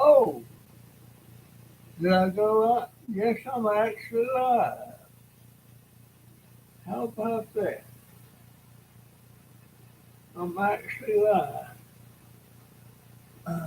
Oh, did I go out? Yes, I'm actually live. How about that? I'm actually live. Uh,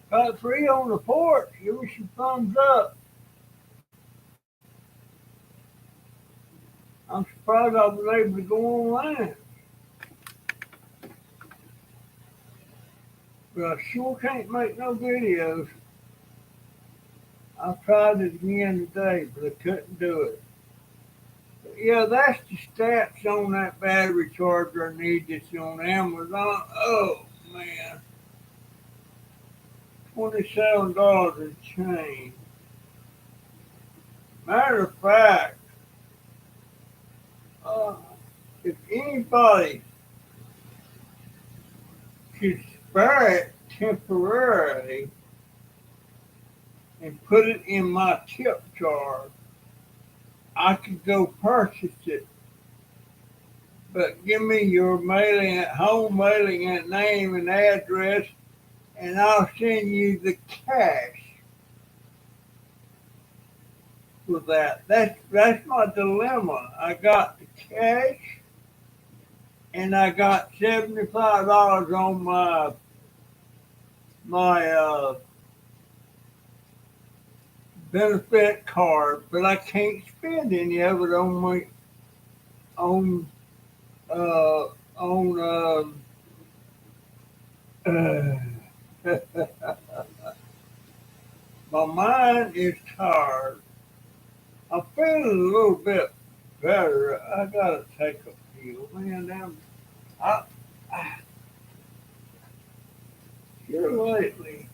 got three on the porch. Give me some thumbs up. I'm surprised I was able to go online. But I sure can't make no videos. I tried it again today, but I couldn't do it. But yeah, that's the stats on that battery charger I need that's on Amazon. Oh man, $27 and change. Matter of fact, uh, if anybody could spare it temporarily and put it in my tip jar, I could go purchase it. But give me your mailing, home mailing, and name and address, and I'll send you the cash for that. That's my dilemma. I got the cash, and I got $75 on my benefit card, but I can't spend any of it on my on uh on my mind is tired. I'm feeling a little bit better. I gotta take a pill, man. I, I here lately,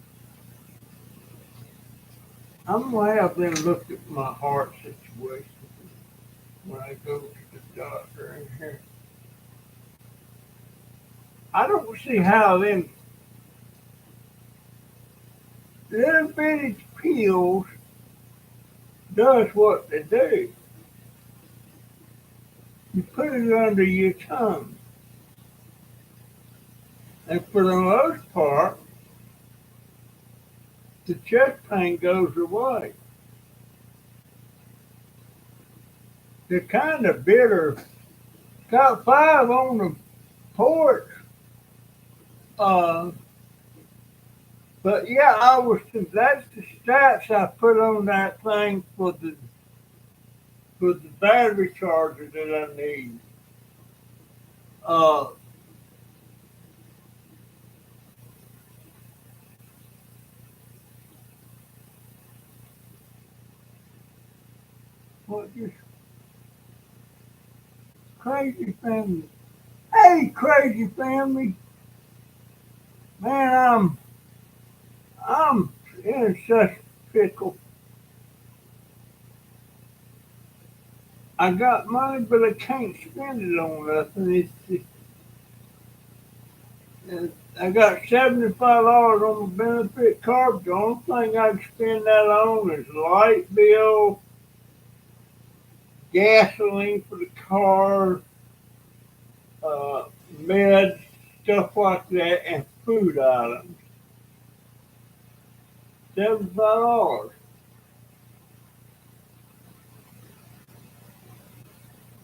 I'm gonna have them look at my heart situation when I go to the doctor in here. I don't see how them little bitty pills does what they do. You put it under your tongue, and for the most part, the chest pain goes away. They're kind of bitter. Got five on the porch. Uh, but yeah, I was. That's the stats I put on that thing for the battery charger that I need. Uh, what this crazy family? Hey, crazy family, man, I'm in such a pickle. I got money, but I can't spend it on nothing. It's just, I got $75 on my benefit card. The only thing I can spend that on is light bill, gasoline for the car, uh, meds, stuff like that, and food items. $75.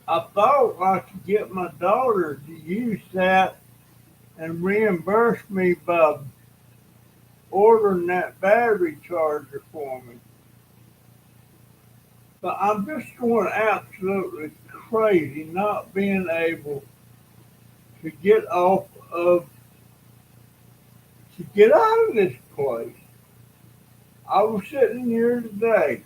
I thought I could get my daughter to use that and reimburse me by ordering that battery charger for me. But I'm just going absolutely crazy not being able to get off of, to get out of this place. I was sitting here today.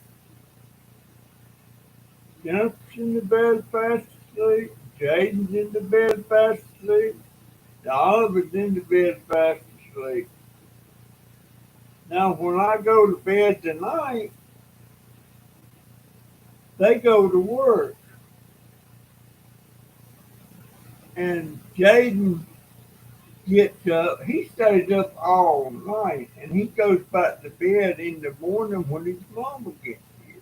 Jennifer's in the bed fast asleep. Jaden's in the bed fast asleep. Oliver's in the bed fast asleep. Now, when I go to bed tonight, they go to work. And Jaden gets up. He stays up all night. And he goes back to bed in the morning when his mama gets here.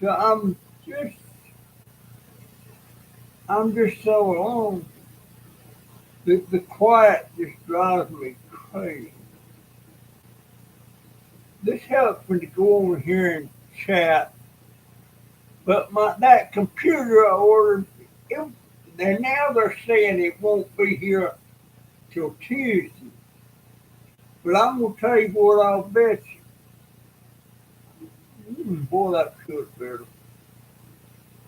So just, I'm just so alone. The quiet just drives me crazy. This helps me to go over here and chat. But that computer I ordered, it, and now they're saying it won't be here till Tuesday. But I'm gonna tell you what, I'll bet you. Boy, that feels better.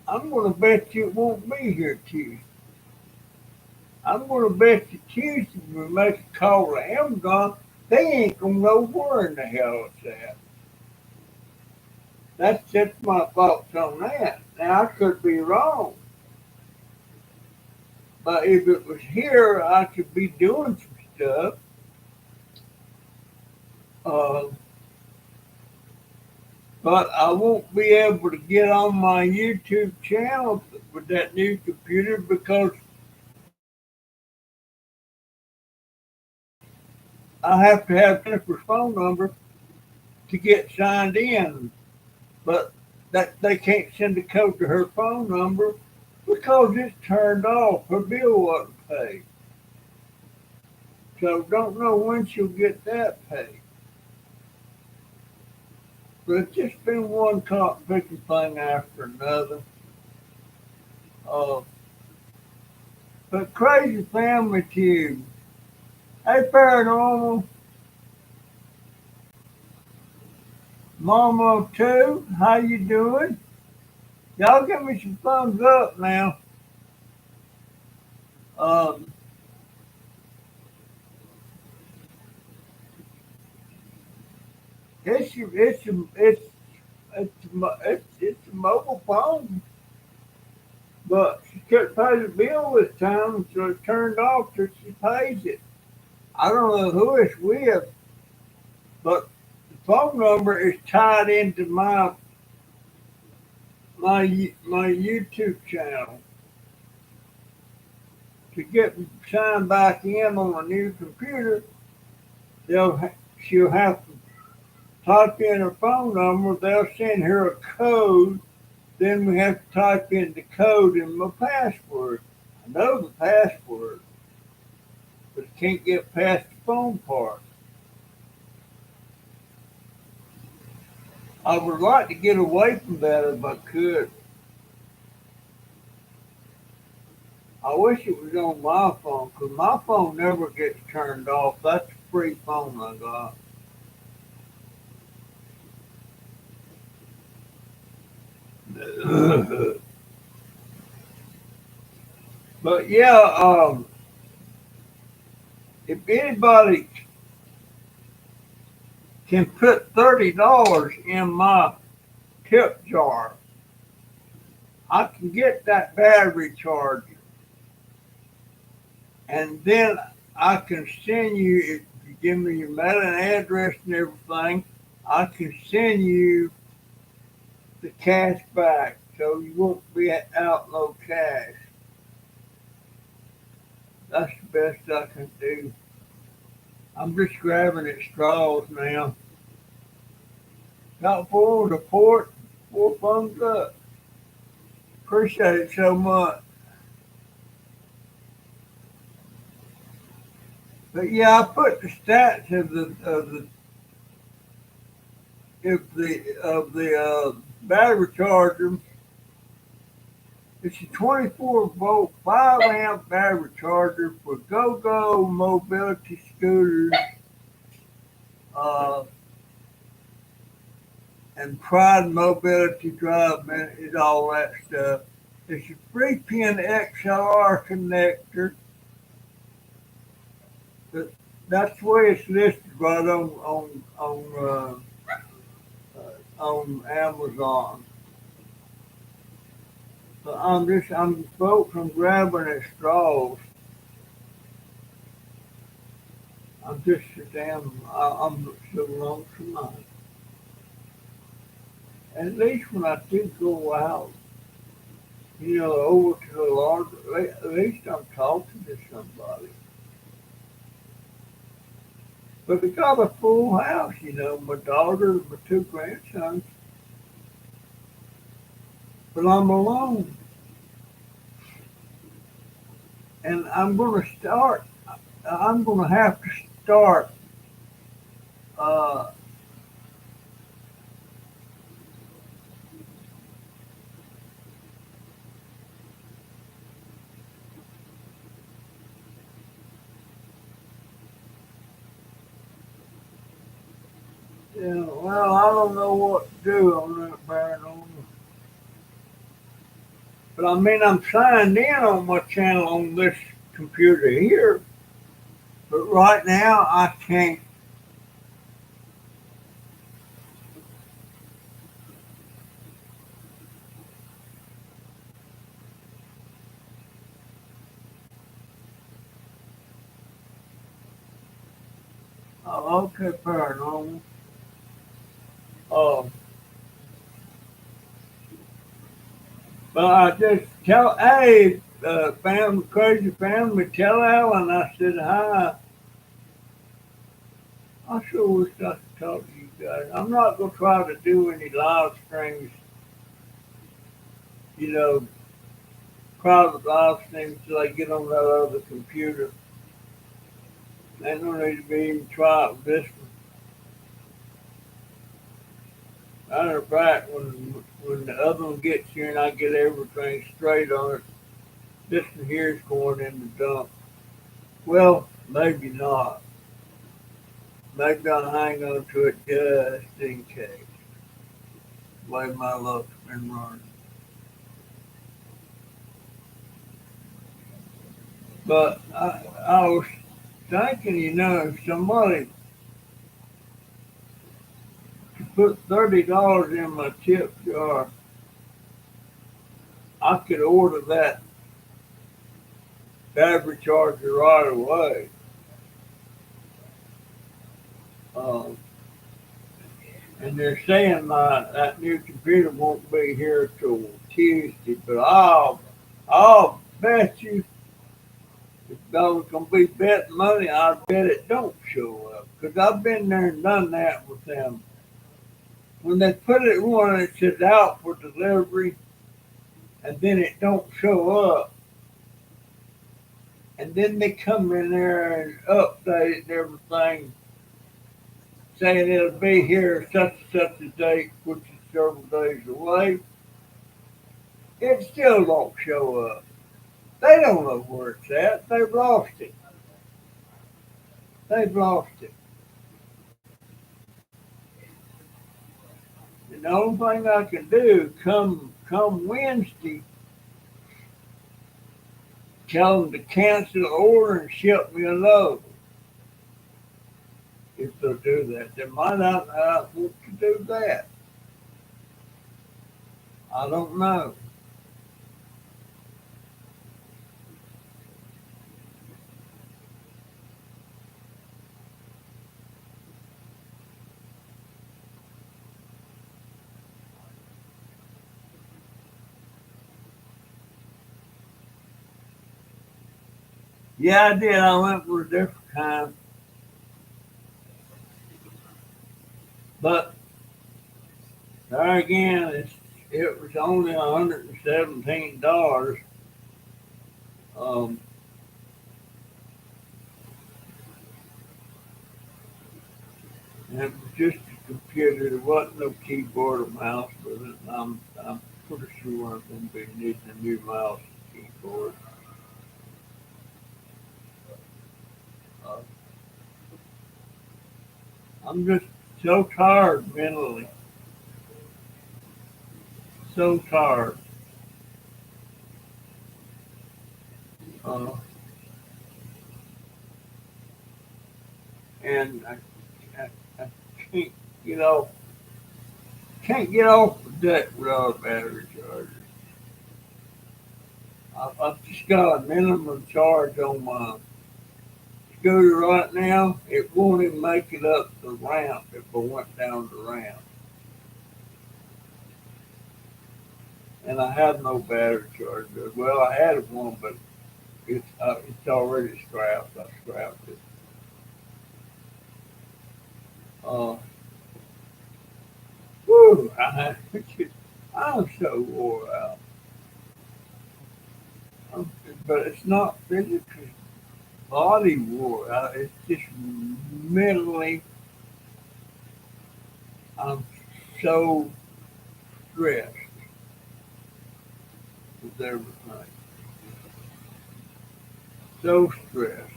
I'm gonna bet you it won't be here Tuesday. I'm gonna bet you Tuesday we make a call to Amazon. They ain't gonna know where in the hell it's at. That's just my thoughts on that. Now I could be wrong, but if it was here, I could be doing some stuff. Uh, but I won't be able to get on my YouTube channel with that new computer because I have to have Jennifer's phone number to get signed in. But that they can't send a code to her phone number because it's turned off. Her bill wasn't paid. So don't know when she'll get that paid. But it's just been one cop picking thing after another. Uh, but crazy family too. Hey paranormal, Mama too, how you doing? Y'all give me some thumbs up now. Um, it's a mobile phone. But she couldn't pay the bill this time, so it's turned off till she pays it. I don't know who it's with, but the phone number is tied into my YouTube channel. To get signed back in on a new computer, she'll have to type in her phone number. They'll send her a code. Then we have to type in the code and my password. I know the password, but I can't get past the phone part. I would like to get away from that if I could. I wish it was on my phone because my phone never gets turned off. That's a free phone I got. But yeah, if anybody can put $30 in my tip jar, I can get that battery charger, and then I can send you. If you give me your mailing address and everything, I can send you the cash back, so you won't be out no cash. That's the best I can do. I'm just grabbing at straws now. Got full support, full thumbs up. Appreciate it so much. But yeah, I put the stats of the battery charger. It's a 24-volt, 5 amp battery charger for go-go mobility scooters uh, and Pride Mobility Drive is all that stuff. It's a 3-pin XLR connector. But that's the way it's listed right on Amazon. So folks, I'm grabbing at straws. I'm just I'm so lonesome. At least when I do go out, over to the laundry, at least I'm talking to somebody. But we got a full house, my daughter, my two grandsons, but I'm alone. And I'm going to have to start, uh, well, I don't know what to do on that paranormal. But I mean, I'm signed in on my channel on this computer here, but right now I can't. Oh, okay, paranormal. Oh, but I just hey, crazy family, tell Alan I said hi. I sure wish I could talk to you guys. I'm not gonna try to do any live streams, you know, private live streams till I get on that other computer. Ain't no need to be even try it with this one. Matter of fact, when the other one gets here and I get everything straight on it, this one here is going in the dump. Well, maybe not. Maybe I'll hang on to it just in case. The way my luck's been running. But I was thinking, if somebody could put $30 in my tip jar, I could order that battery charger right away. Uh, and they're saying that new computer won't be here till Tuesday, but I'll bet you if I was gonna be betting money, I'd bet it don't show up. Cause I've been there and done that with them. When they put it on, it says out for delivery, and then it don't show up. And then they come in there and update and everything, saying it'll be here such and such a date, which is several days away. It still don't show up. They don't know where it's at. They've lost it. They've lost it. And the only thing I can do come Wednesday, tell them to cancel the order and ship me another. If they'll do that, they might not want to do that. I don't know. Yeah, I did. I went for a different kind, but there again, it was only $117. Um, and it was just a computer. There wasn't no keyboard or mouse with it. I'm pretty sure I'm going to be needing a new mouse and keyboard. Uh, I'm just so tired mentally, so tired. Uh, and I can't, you know, can't get off the deck without a battery charger. I've just got a minimum charge on my scooter right now. It won't even make it up the ramp if I went down the ramp. And I have no battery charger. Well, I had one, but it's already scrapped. I scrapped it. Uh, whew, I'm so wore out. I'm, but it's not physically body wore out. It's just mentally. I'm so stressed with everything. So stressed.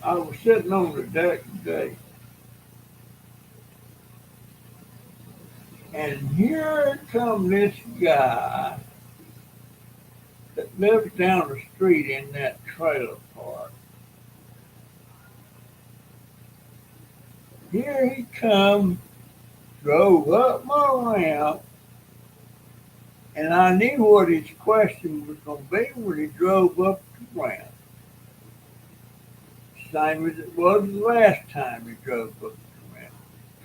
I was sitting on the deck today, and here come this guy that lives down the street in that trailer park. Here he come, drove up my ramp, and I knew what his question was going to be when he drove up the ramp. Same as it was the last time he drove up the ramp.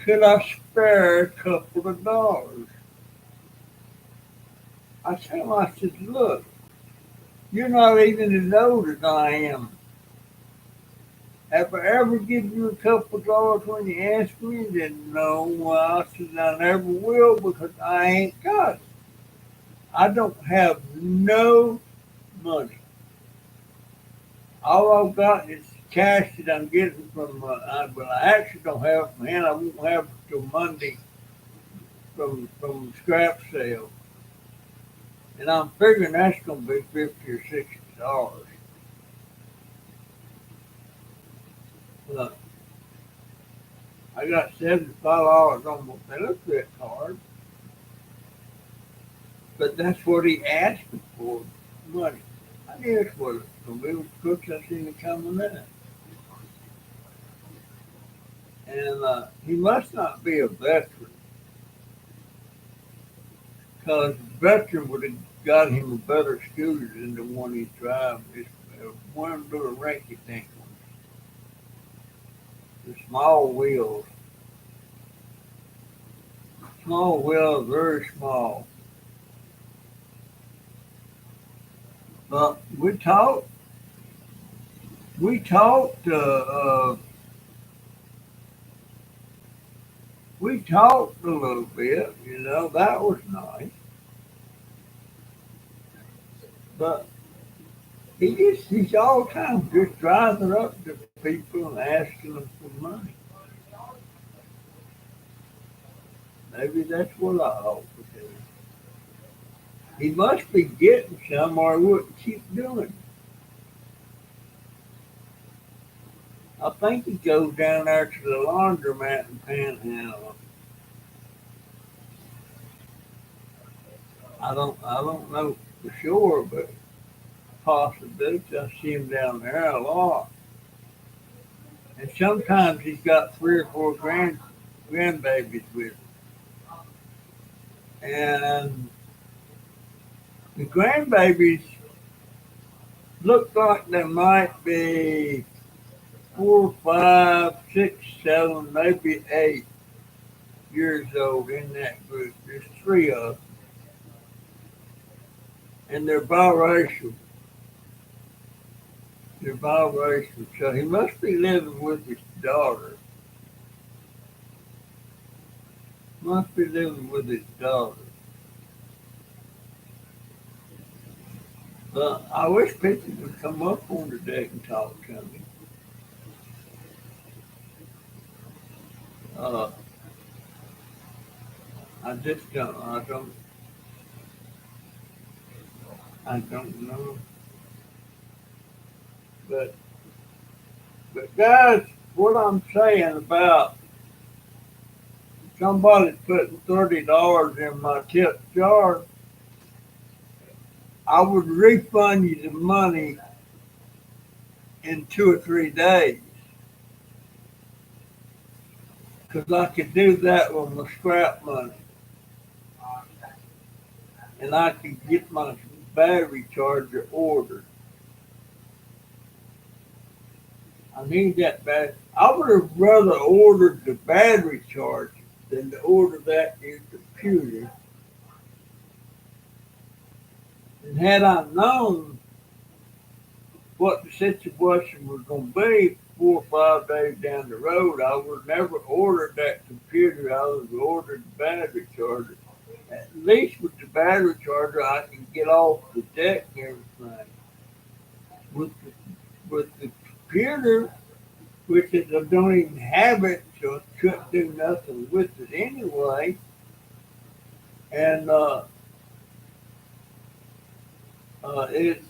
Could I spare a couple of dollars? I told him, I said, look, you're not even as old as I am. Have I ever give you a couple of dollars when you ask me? Then no, well, I said I never will because I ain't got it. I don't have no money. All I've got is cash that I'm getting from. Well, I actually don't have it, man. I won't have it till Monday from scrap sale, and I'm figuring that's going to be $50 or $60. Look, I got $75 on my benefit card, but that's what he asked me for, money. I knew that's what it was going to be. It was crooks I seen it coming in. And he must not be a veteran because a veteran would have got him a better scooter than the one he's driving. It's one little rinky dink one. The small wheels, very small. But we talked, we talked a little bit. You know, that was nice. But he's all the time just driving up to people and asking them for money. Maybe that's what I ought to do. He must be getting some or he wouldn't keep doing it. I think he goes down there to the laundromat and panhandle. I don't know for sure, but possibly I see him down there a lot. And sometimes he's got three or four grandbabies with him. And the grandbabies look like they might be 4, 5, 6, 7, maybe 8 years old in that group. There's three of them. and they're biracial. They're biracial. So he must be living with his daughter. Must be living with his daughter. But I wish people would come up on the deck and talk to me. Uh, I just don't. I don't know. But guys, what I'm saying about somebody putting $30 in my tip jar, I would refund you the money in 2 or 3 days. Because I could do that with my scrap money. And I could get my battery charger ordered. I need that battery. I would have rather ordered the battery charger than to order that new computer. And had I known what the situation was going to be 4 or 5 days down the road, I would have never ordered that computer. I would have ordered the battery charger. At least with the battery charger, I can get off the deck and everything. With the computer, which is I don't even have it, so I couldn't do nothing with it anyway. And it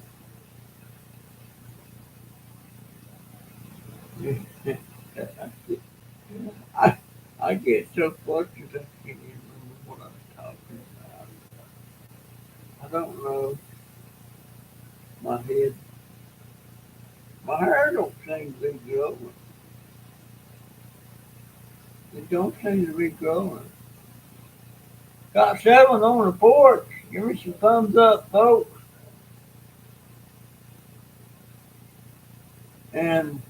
I I get so flustered I can't even remember what I was talking about. I don't know. My head, my hair don't seem to be growing. It don't seem to be growing. Got 7 on the porch. Give me some thumbs up, folks. And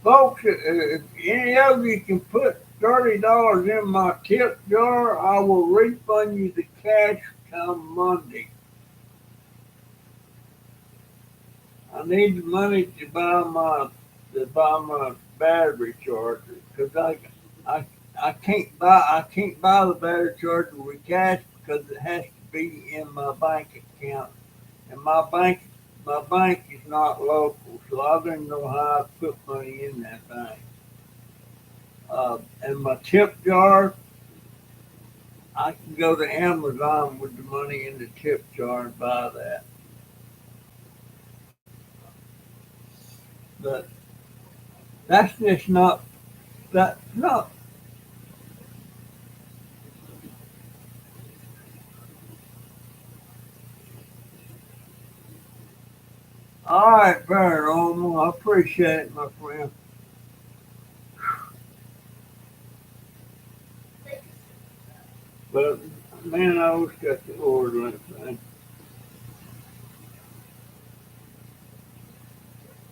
folks, if any of you can put $30 in my tip jar, I will refund you the cash come Monday. I need the money to buy my battery charger because I can't buy the battery charger with cash because it has to be in my bank account, and my bank is not local, so I don't know how to put money in that bank. And my tip jar, I can go to Amazon with the money in the tip jar and buy that. But that's just not that no. All right, Paranormal. I appreciate it, my friend. But man, I always got the order and everything.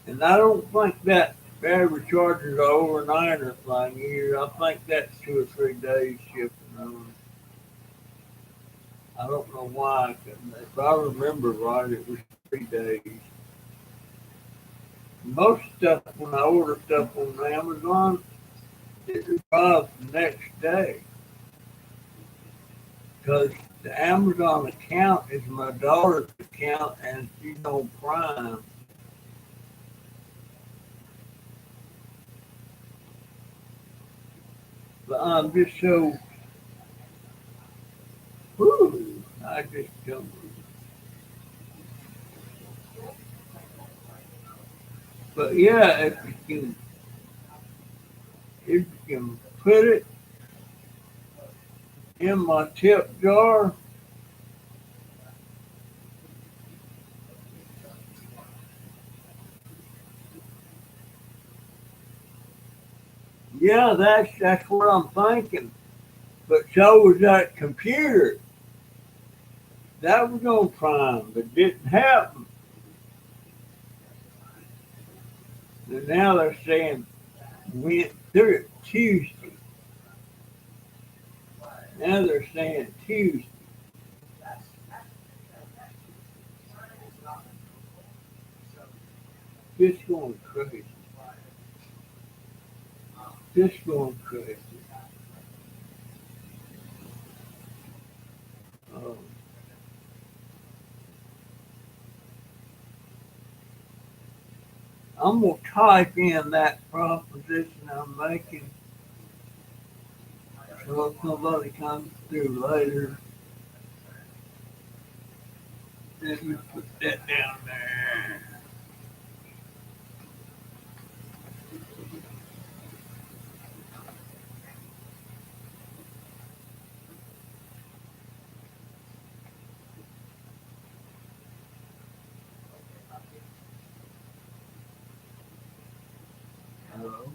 And I don't think that battery charges are overnight or thing either. I think that's 2 or 3 days shipping on. I don't know why. If I remember right, it was 3 days. Most stuff, when I order stuff on Amazon, it arrives the next day. Because the Amazon account is my daughter's account and she's on Prime. But I'm just so, whew, I just don't. But yeah, if you can put it in my tip jar, yeah, that's what I'm thinking. But so was that computer. That was on Prime, but didn't happen. And now they're saying went through it Tuesday. Now they're saying Tuesday. Just going crazy. Just going crazy. Um, I'm gonna type in that proposition I'm making so if somebody comes through later, let me put that down there. Hello.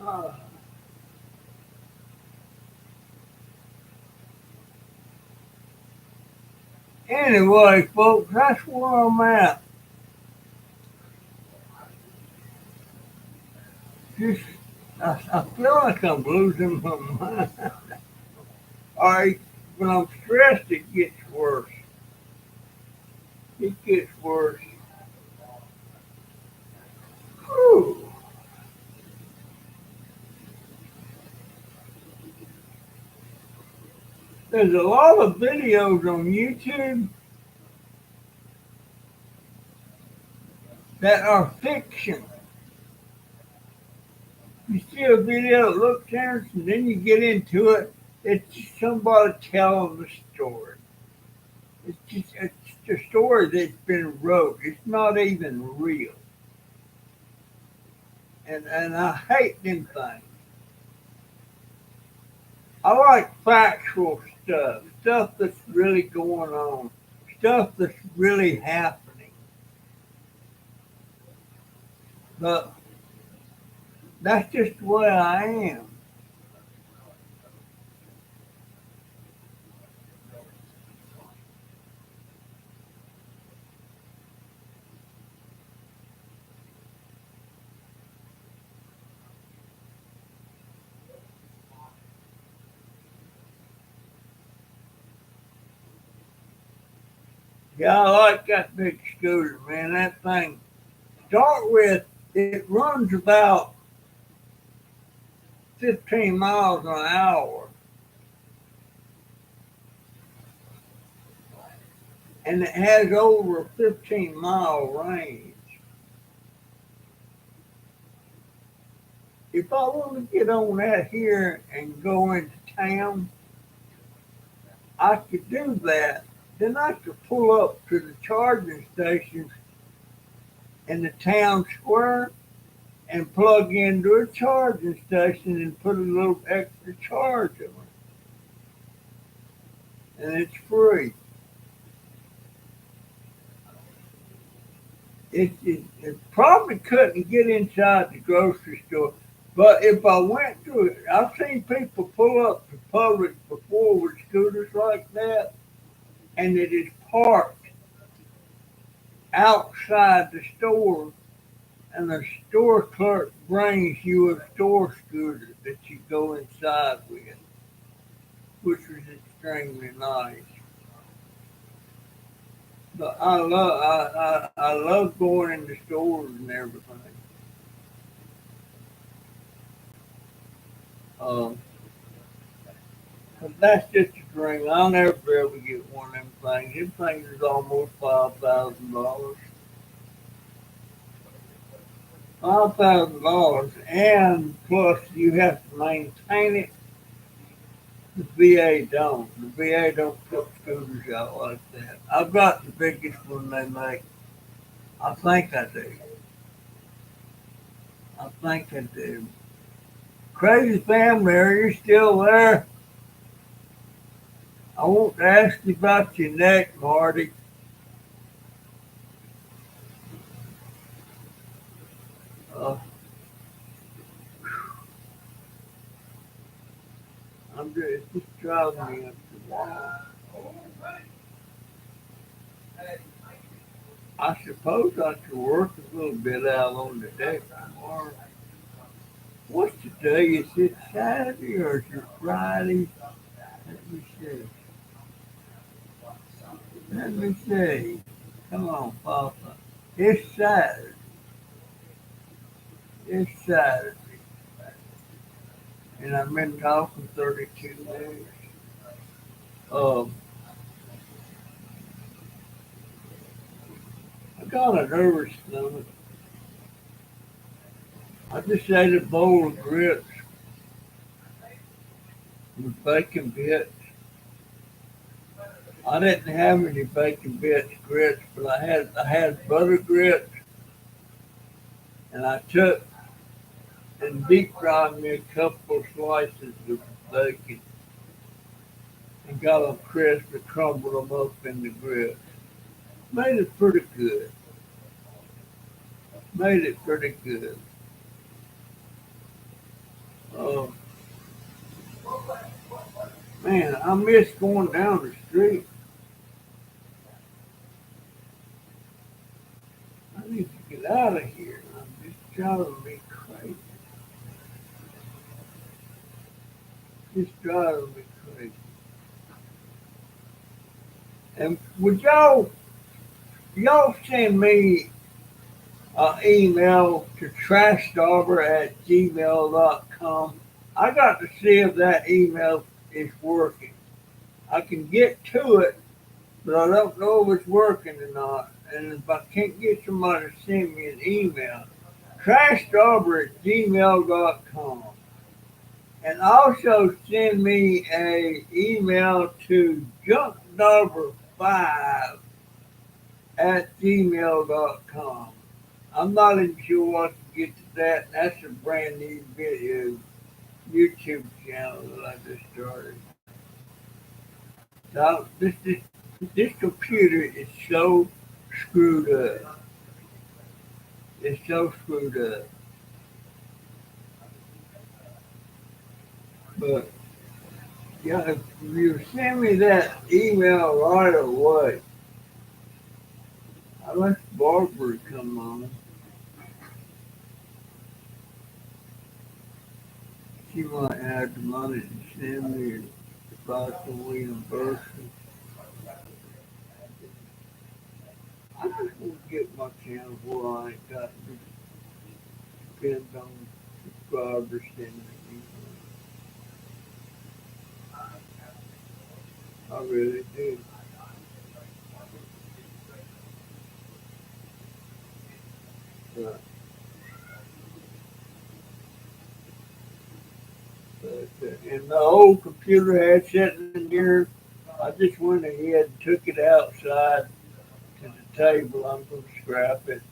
Uh, anyway, folks, that's where I'm at. Just, I feel like I'm losing my mind. I, when I'm stressed, it gets worse. It gets worse. Whew. There's a lot of videos on YouTube that are fiction. You see a video that looks interesting, then you get into it. It's just somebody telling the story. It's a story that's been wrote. It's not even real. And I hate them things. I like factual stuff, stuff that's really going on, stuff that's really happening. But that's just the way I am. Yeah, I like that big scooter, man. That thing. Start with it runs about 15 miles an hour, and it has over a 15-mile range. If I want to get on that here and go into town, I could do that. Then I could pull up to the charging stations in the town square and plug into a charging station and put a little extra charge on it. And it's free. It probably couldn't get inside the grocery store, but if I went to it, I've seen people pull up to Publix before with scooters like that, and it is parked outside the store, and the store clerk brings you a store scooter that you go inside with, which was extremely nice. But I love going into stores and everything. Um, but that's just a dream. I'll never be able to get one of them things. Them things is almost $5,000. $5,000, and plus you have to maintain it. The VA don't. The VA don't put scooters out like that. I've got the biggest one they make. I think I do. I think I do. Crazy family, are you still there? I want to ask you about your neck, Marty. Uh, it's just driving me up the wall. I suppose I could work a little bit out on the deck tomorrow. What's today? Is it Saturday or is it Friday? Let me see. Let me see. Come on, Papa. It's Saturday. It's Saturday. And I've been talking 32 days. Um, I got a nervous stomach. I just ate a bowl of grits with bacon bits. I didn't have any bacon bits grits, but I had butter grits, and I took and deep fried me a couple of slices of bacon and got them crisp and crumbled them up in the grits. Made it pretty good. Made it pretty good. Oh man, I miss going down the street. I need to get out of here. I'm just driving me crazy. Just driving me crazy. And would y'all send me an email to trashstarber@gmail.com? I got to see if that email is working. I can get to it, but I don't know if it's working or not. And if I can't get somebody to send me an email, trashstarber@gmail.com. And also send me a email to junkdollar5 at gmail.com. I'm not even sure what to get to that. That's a brand new video YouTube channel that I just started. So this computer is so screwed up. It's so screwed up. But yeah, if you send me that email right away, I let Barbara come on. She might have the money to send me about the reimbursement. I just want to get my channel where I ain't got depends on subscribers sending me money. I really do. But, and the old computer I had sitting in here, I just went ahead and took it outside to the table. I'm going to scrap it.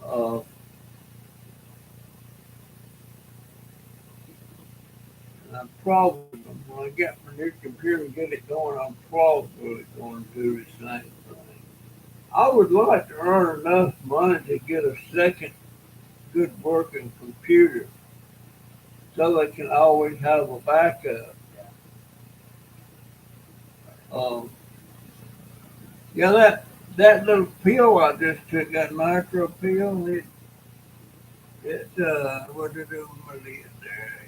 Uh, and I'm probably, when I get my new computer and get it going, I'm probably going to do the same thing. I would like to earn enough money to get a second good working computer so they can always have a backup. Um, yeah, that little pill I just took, that micro pill, what did it do with it there?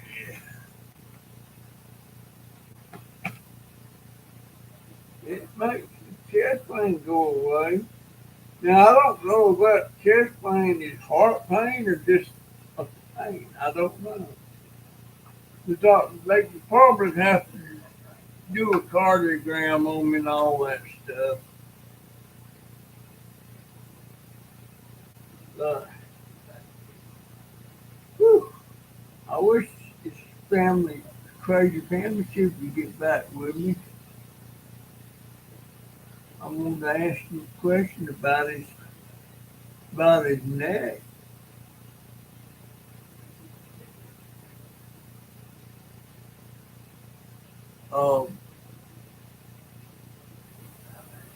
It makes the chest pain go away. Now I don't know if that chest pain is heart pain or just a pain. I don't know. The doctor, they could probably have to do a cardiogram on me and all that stuff. Uh, whew, I wish this family, crazy family chief would get back with me. I wanted to ask him a question about his neck. Um,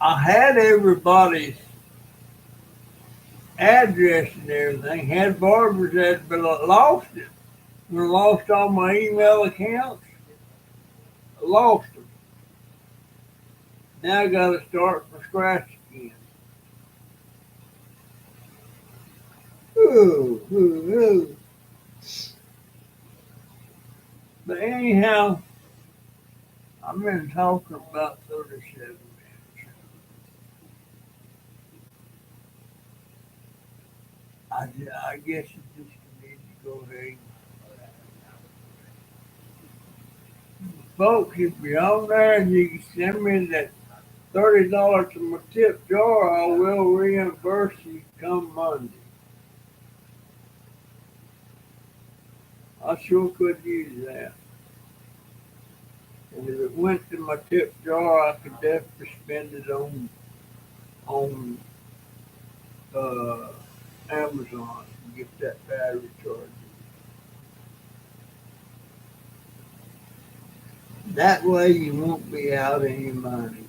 I had everybody's address and everything, had Barbara's address, but I lost it. When I lost all my email accounts, I lost them. Now I got to start from scratch again. Ooh, ooh, ooh. But anyhow, I've been talking about 37 minutes. I guess you just need to go ahead. Folks, if you're on there and you can send me that $30 to my tip jar, I will reimburse you come Monday. I sure could use that. And if it went to my tip jar, I could definitely spend it on uh, Amazon and get that battery charger. That way you won't be out any money.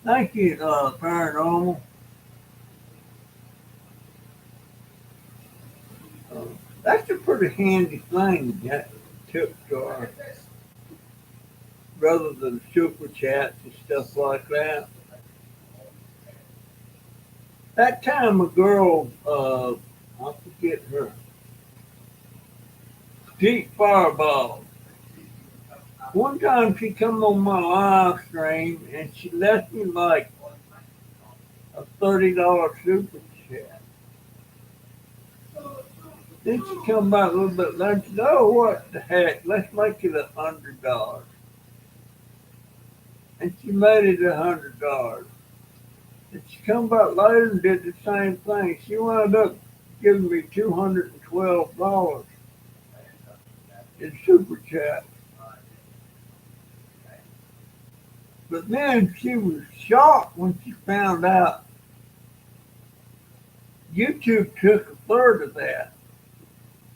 Thank you, Paranormal. Uh, that's a pretty handy thing, that tip jar, rather than super chats and stuff like that. That time a girl, I forget her, Deep Fireball. One time she come on my live stream and she left me like a $30 super chat. Then she come back a little bit later and said, "Oh, what the heck? Let's make it $100." And she made it $100. And she come back later and did the same thing. She wound up giving me $212 in super chat. But then she was shocked when she found out YouTube took a third of that.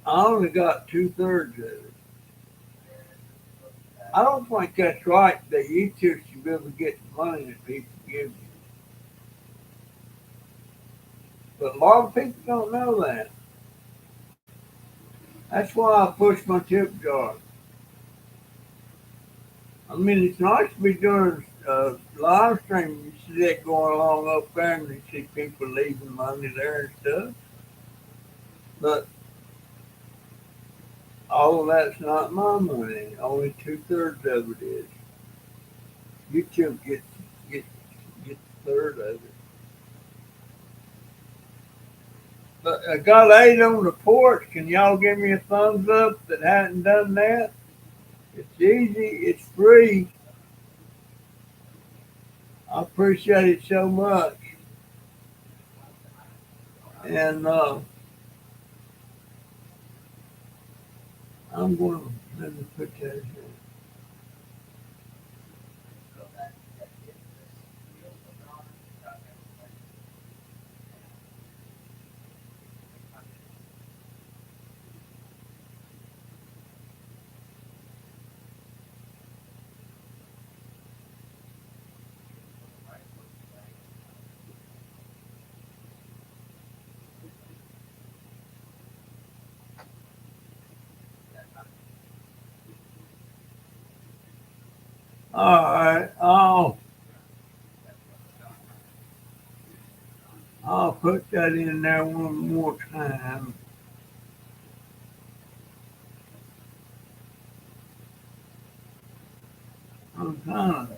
I only got two-thirds of it. I don't think that's right that YouTube should be able to get the money that people give you. But a lot of people don't know that. That's why I push my tip jar. I mean, it's nice to be doing live streaming. You see that going along up there, and you see people leaving money there and stuff. But all of that's not my money. Only two-thirds of it is. YouTube gets gets a third of it. But I got 8 on the porch. Can y'all give me a thumbs up that hadn't done that? It's easy. It's free. I appreciate it so much. And I'm going to let me put that here. All right. I'll put that in there one more time. I'm kind of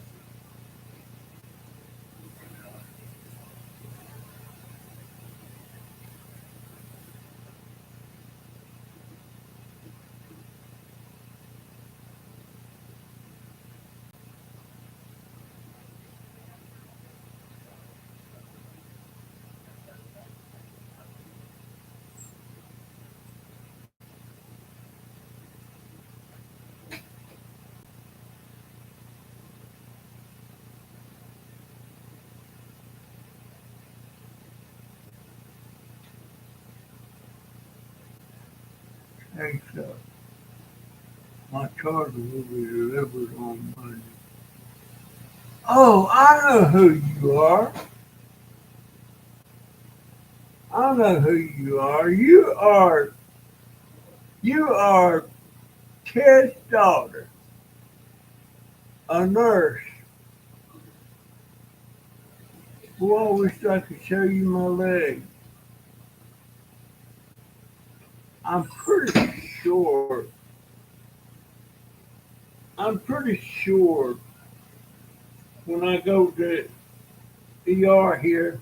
takes my charger will be delivered on Monday. Oh, I know who you are. I know who you are. You are Ted's daughter, a nurse. Boy, I wish I could show you my leg. I'm pretty sure. I'm pretty sure when I go to ER here,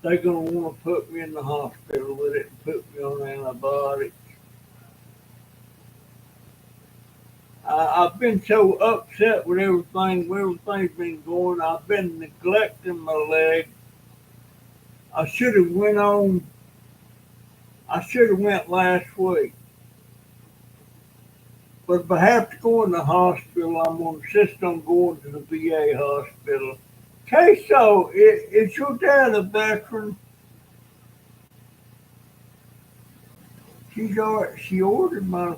they're gonna want to put me in the hospital with it and put me on antibiotics. I've been so upset with everything. Everything's been going. I've been neglecting my leg. I should have went on. I should have went last week. But if I have to go in the hospital, I'm gonna insist on going to the VA hospital. Queso, is your dad a veteran? She ordered my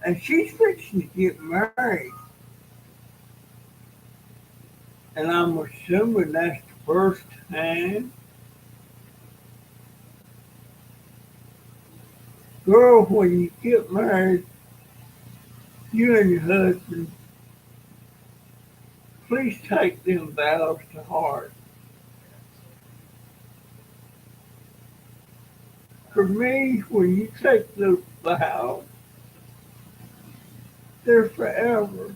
and she's fixing to get married. And I'm assuming that's the first time. Girl, when you get married, you and your husband, please take them vows to heart. For me, when you take those vows, they're forever.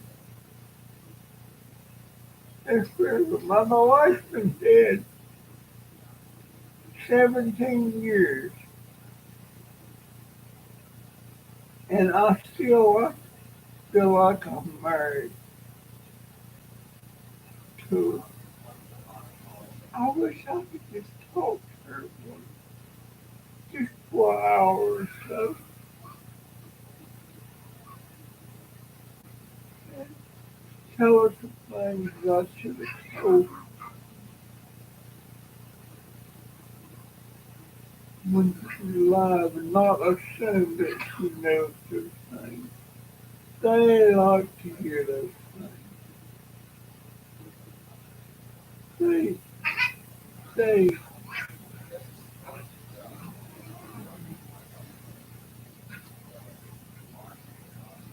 They're forever. My wife's been dead 17 years, and I feel like I'm married to her. I wish I could just talk to her just for an hour or so and tell her some things I should have told her when she's alive and not assume that she knows those things. They like to hear those things. They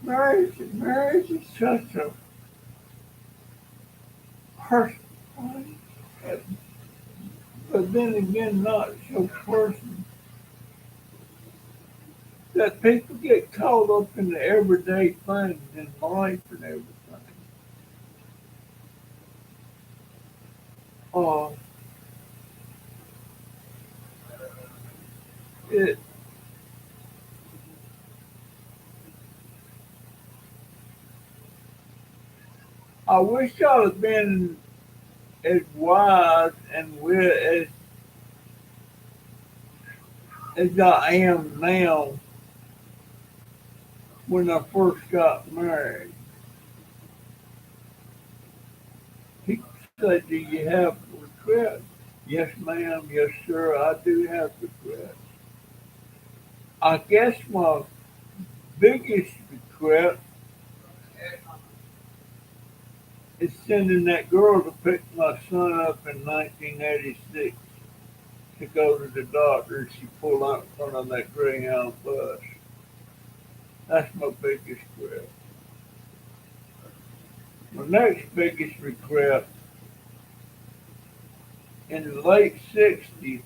marriage is such a personal thing, but then again, not so personal that people get caught up in the everyday things in life and everything. Uh, it, I wish I'd have been as wise and as I am now when I first got married. He said, "Do you have regrets?" Yes, ma'am. Yes, sir. I do have regrets. I guess my biggest regret is sending that girl to pick my son up in 1986 to go to the doctor, and she pulled out in front of that Greyhound bus. That's my biggest regret. My next biggest regret, in the late 60s,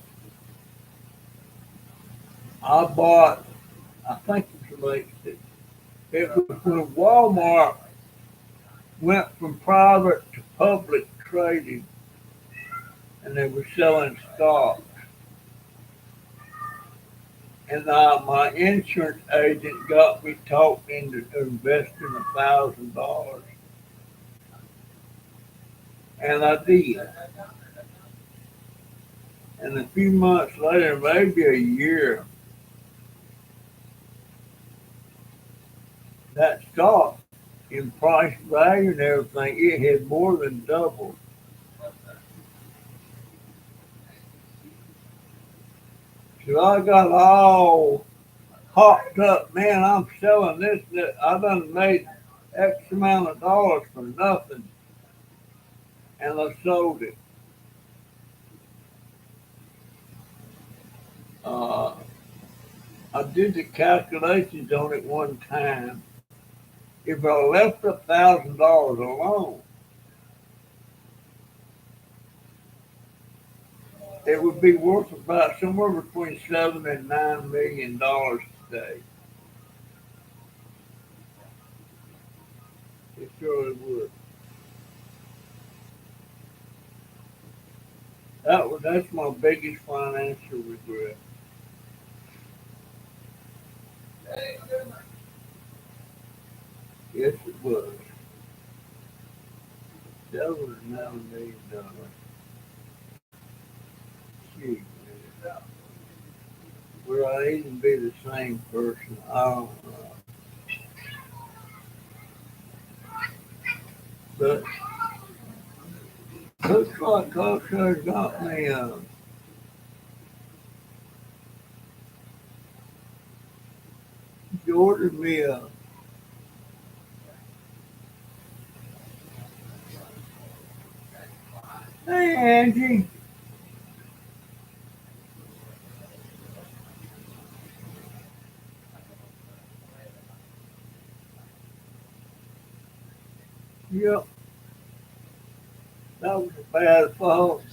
I bought, I think it was the late 60s, it was when Walmart went from private to public trading and they were selling stock. And my insurance agent got me talked into investing $1,000. And I did. And a few months later, maybe a year, that stock in price value and everything, it had more than doubled. So I got all hopped up, man, I'm selling this, that I done made X amount of dollars for nothing, and I sold it. Uh, I did the calculations on it one time. If I left $1,000 alone, it would be worth about somewhere between $7 and $9 million today. It surely would. That's my biggest financial regret. Yes, it was. $7 or $9 million. Shoot, man. Will I even be the same person? I don't know. But looks like Coach got me. He ordered me a. Hey, Angie. Yep, that was a bad fault.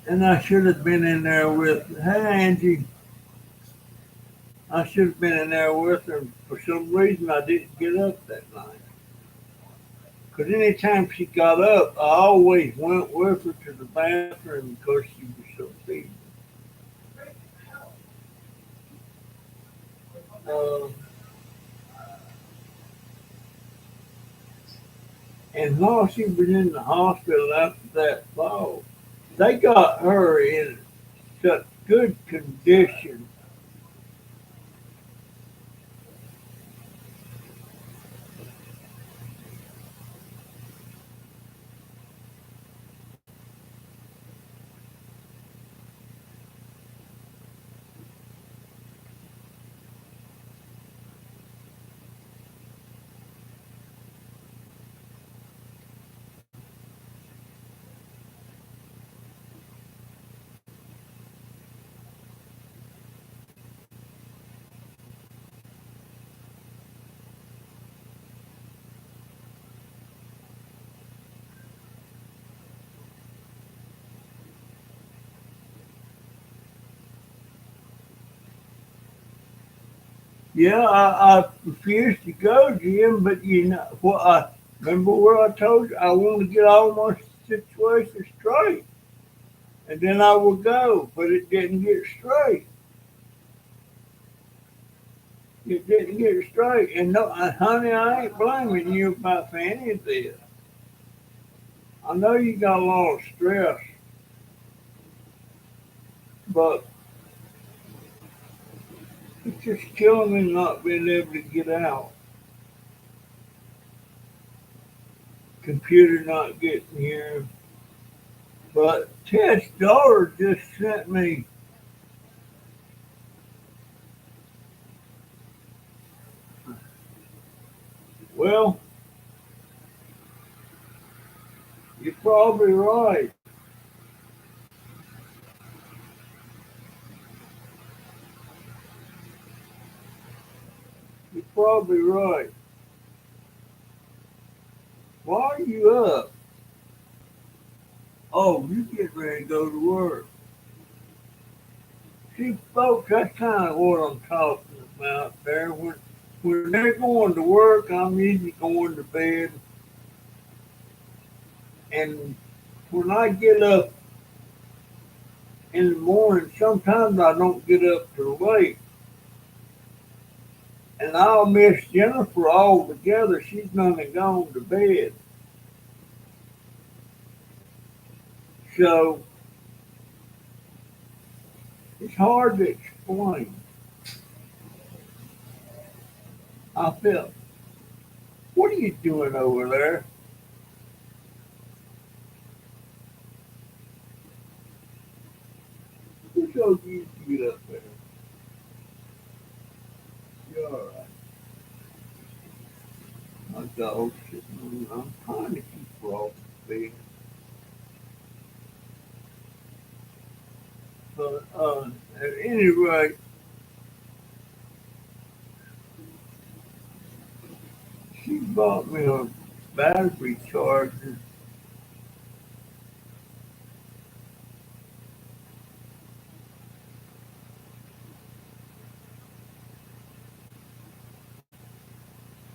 And I should have been in there with. Hey, Angie. I should have been in there with her. For some reason, I didn't get up that night. Because anytime she got up, I always went with her to the bathroom because she was so big. Uh, and while she was in the hospital after that fall, they got her in such good condition. Yeah, I refused to go, Jim, but you know what? Remember what I told you? I want to get all my situations straight, and then I would go. But it didn't get straight. It didn't get straight. And no, honey, I ain't blaming you about for any of this. I know you got a lot of stress, but it's just killing me not being able to get out. Computer not getting here. But Ted's daughter just sent me, well, you're probably right. You're probably right. Why are you up? Oh, you get ready to go to work. See, folks, that's kind of what I'm talking about there. When they're going to work, I'm usually going to bed. And when I get up in the morning, sometimes I don't get up till late. And I'll miss Jennifer altogether. She's not gone to bed. So it's hard to explain. I felt, what are you doing over there? Who told you to get up there? You're all right. My dog's sitting on. I'm trying to keep her off the bed. But at any rate, she bought me a battery charger.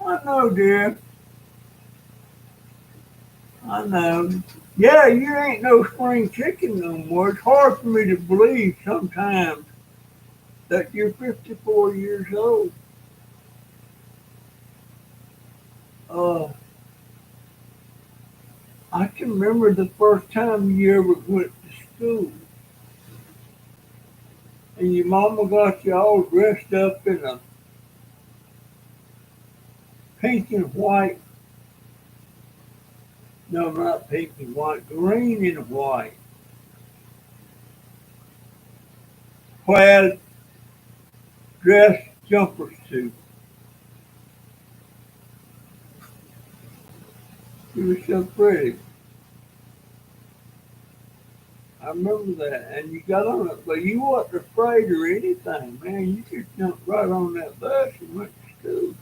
I know, dear. I know. Yeah, you ain't no spring chicken no more. It's hard for me to believe sometimes that you're 54 years old. Uh, I can remember the first time you ever went to school, and your mama got you all dressed up in a pink and white, no, not pink and white, green and white, plaid dress jumper suit. You were so pretty. I remember that. And you got on it, but you wasn't afraid or anything, man. You just jumped right on that bus and went to school.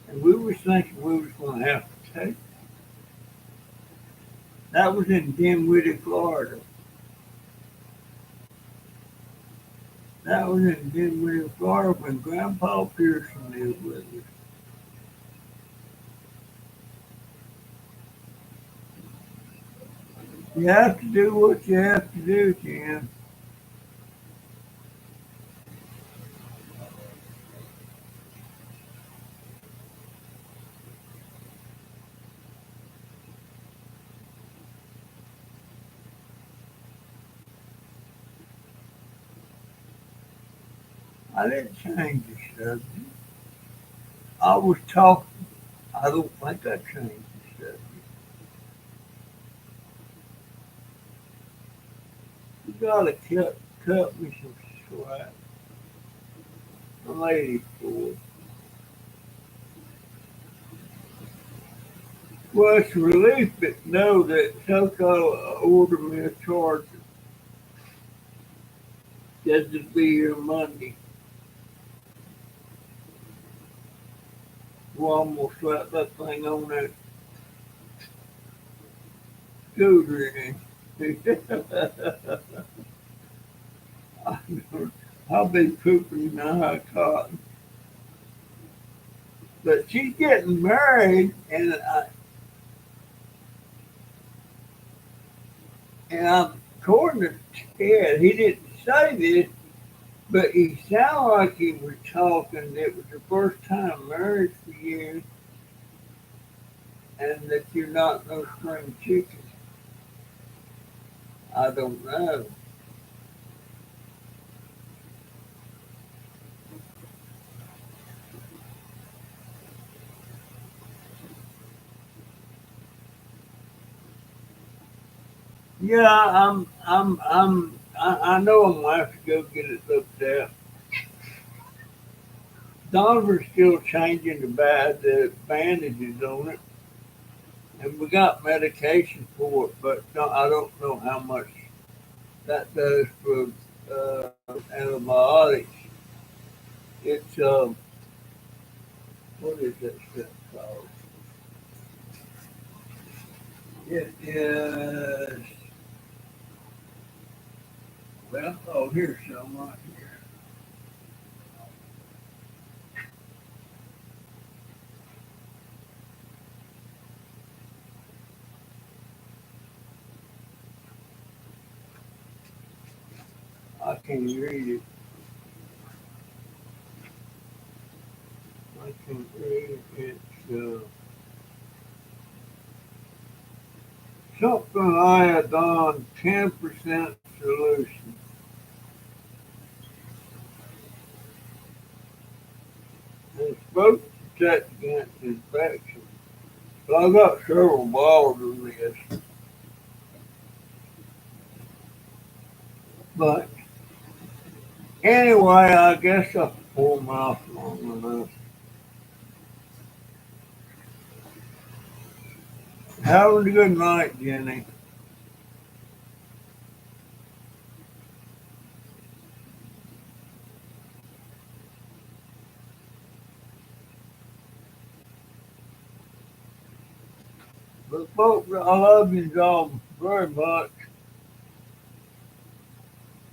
And we was thinking we was going to have to take. That was in Dinwiddie, Florida. That was in Dinwiddie, Florida when Grandpa Pearson lived with us. You have to do what you have to do, Jim. I didn't change the subject. I was talking. I don't think I changed the subject. You gotta cut me some slack. I'm 84. Well, it's a relief to know that so-called ordered me a charger just to be here Monday. Well, I'm gonna slap that thing on that scooter and I'll be pooping in the hot cotton. But she's getting married, and according to Ted, he didn't say this, but he sounded like he was talking. It was the first time married for you, and that you're not no spring chicken. I don't know. Yeah, I know I'm gonna have to go get it looked at. Donovan's still changing the bandages on it, and we got medication for it, but I don't know how much that does for antibiotics. It's what is that stuff called? It is well. Oh, here's some right here. I can't read it. I can't read it. It's something iodine 10% solution. It's supposed to protect against infection. But I got several bottles of this. But anyway, I guess I pour mouth long enough. Have a good night, Jenny. But folks, I love you all very much.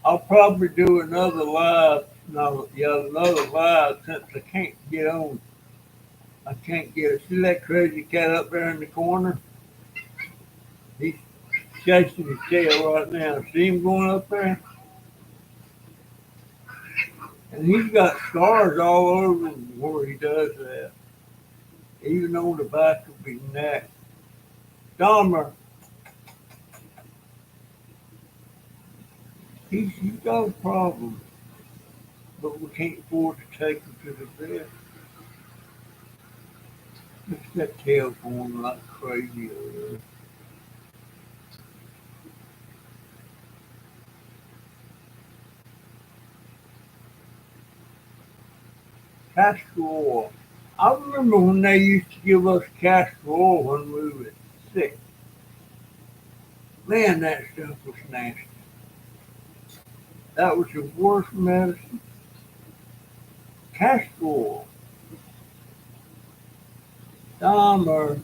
I'll probably do another live. No, yeah, another live since I can't get on. I can't get it. See that crazy cat up there in the corner? He's chasing his tail right now. See him going up there? And he's got scars all over him where he does that. Even on the back of his neck. Dahmer, he's got a problem, but we can't afford to take him to the vet. Look at that tail going like crazy over there. Castor oil. I remember when they used to give us castor oil when we were sick. Man, that stuff was nasty. That was the worst medicine. Castor oil. Dahmer,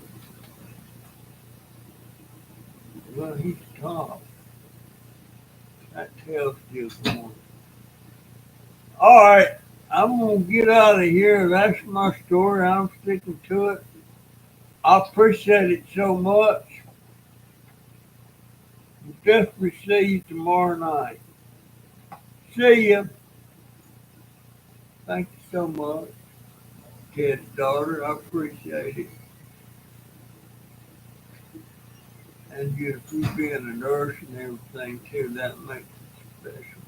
well, he's tough. That tail's still going. All right, I'm gonna get out of here. That's my story. I'm sticking to it. I appreciate it so much. We'll definitely see you tomorrow night. See ya. Thank you so much, Ted's daughter. I appreciate it. And you being a nurse and everything too, that makes it special.